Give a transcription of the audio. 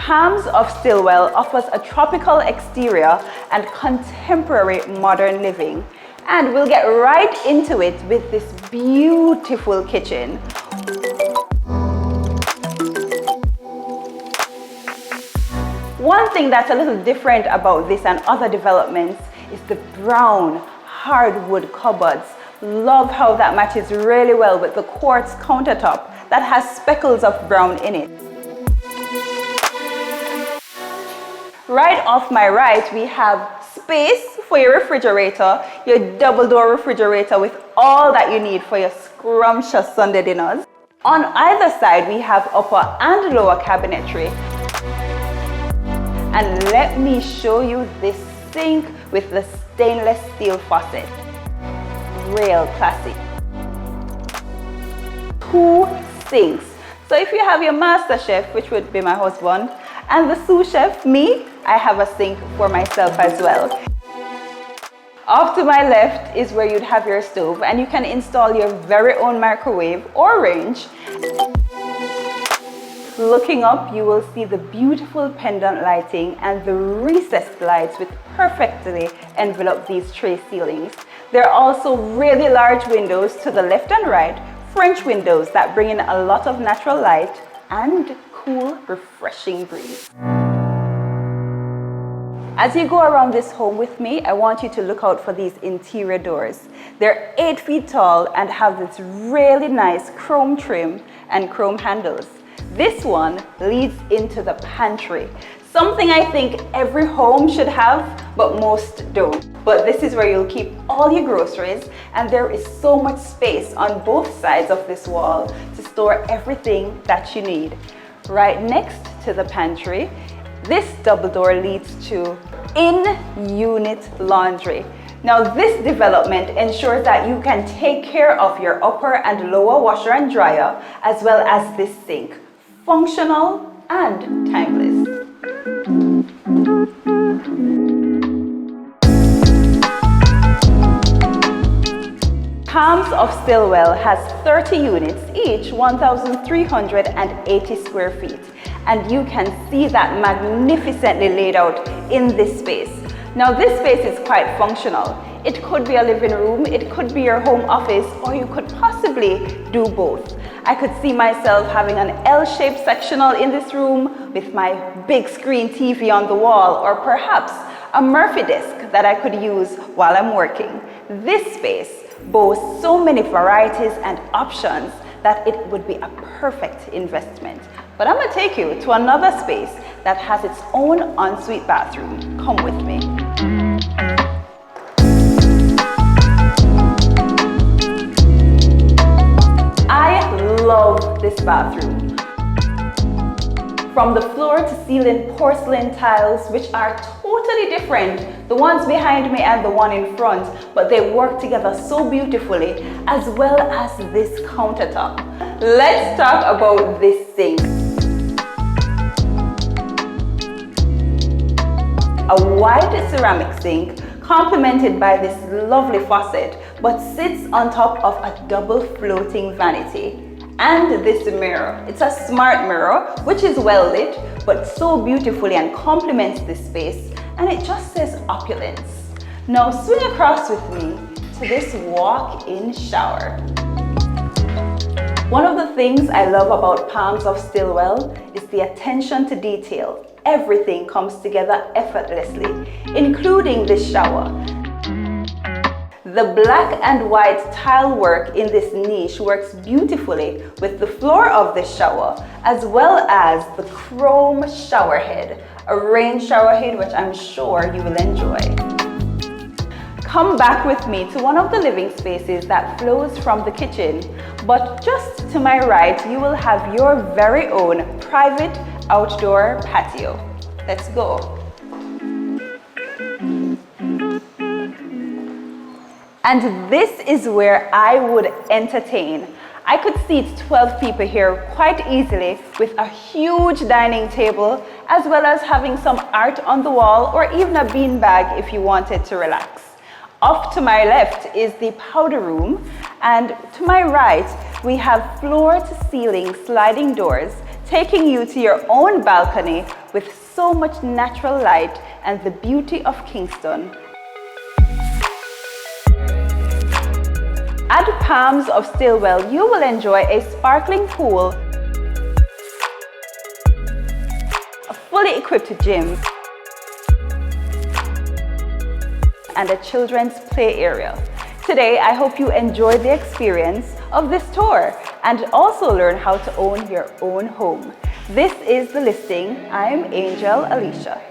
Palms of Stillwell offers a tropical exterior and contemporary modern living. And we'll get right into it with this beautiful kitchen. One thing that's a little different about this and other developments is the brown hardwood cupboards. Love how that matches really well with the quartz countertop that has speckles of brown in it. Right off my right, we have space for your refrigerator, your double door refrigerator with all that you need for your scrumptious Sunday dinners. On either side, we have upper and lower cabinetry. And let me show you this sink with the stainless steel faucet. Real classy. 2 sinks. So if you have your master chef, which would be my husband, and the sous chef, me, I have a sink for myself as well. Off to my left is where you'd have your stove, and you can install your very own microwave or range. Looking up, you will see the beautiful pendant lighting and the recessed lights which perfectly envelop these tray ceilings. There are also really large windows to the left and right, French windows that bring in a lot of natural light and cool, refreshing breeze. As you go around this home with me, I want you to look out for these interior doors. They're 8 feet tall and have this really nice chrome trim and chrome handles. This one leads into the pantry, something I think every home should have, but most don't. But this is where you'll keep all your groceries, and there is so much space on both sides of this wall to store everything that you need. Right next to the pantry, this double door leads to in-unit laundry. Now this development ensures that you can take care of your upper and lower washer and dryer, as well as this sink. Functional and timeless. Palms of Stillwell has 30 units, each 1,380 square feet. And you can see that magnificently laid out in this space. Now this space is quite functional. It could be a living room, it could be your home office, or you could possibly do both. I could see myself having an L-shaped sectional in this room with my big screen TV on the wall, or perhaps a Murphy disc that I could use while I'm working. This space boasts so many varieties and options that it would be a perfect investment. But I'm gonna take you to another space that has its own ensuite bathroom. Come with me. I love this bathroom. From the floor to ceiling porcelain tiles, which are totally different, the ones behind me and the one in front, but they work together so beautifully, as well as this countertop. Let's talk about this sink. A white ceramic sink complemented by this lovely faucet, but sits on top of a double floating vanity. And this mirror. It's a smart mirror, which is well lit, but so beautifully and complements this space, and it just says opulence. Now swing across with me to this walk-in shower. One of the things I love about Palms of Stillwell is the attention to detail. Everything comes together effortlessly, including this shower. The black and white tile work in this niche works beautifully with the floor of this shower, as well as the chrome shower head, a rain shower head which I'm sure you will enjoy. Come back with me to one of the living spaces that flows from the kitchen, but just to my right, you will have your very own private outdoor patio. Let's go. And this is where I would entertain. I could seat 12 people here quite easily with a huge dining table, as well as having some art on the wall or even a beanbag if you wanted to relax. Off to my left is the powder room, and to my right, we have floor to ceiling sliding doors, taking you to your own balcony with so much natural light and the beauty of Kingston. At Palms of Stillwell, you will enjoy a sparkling pool, a fully equipped gym, and a children's play area. Today, I hope you enjoy the experience of this tour and also learn how to own your own home. This is The Listing. I'm Anjell Alicia.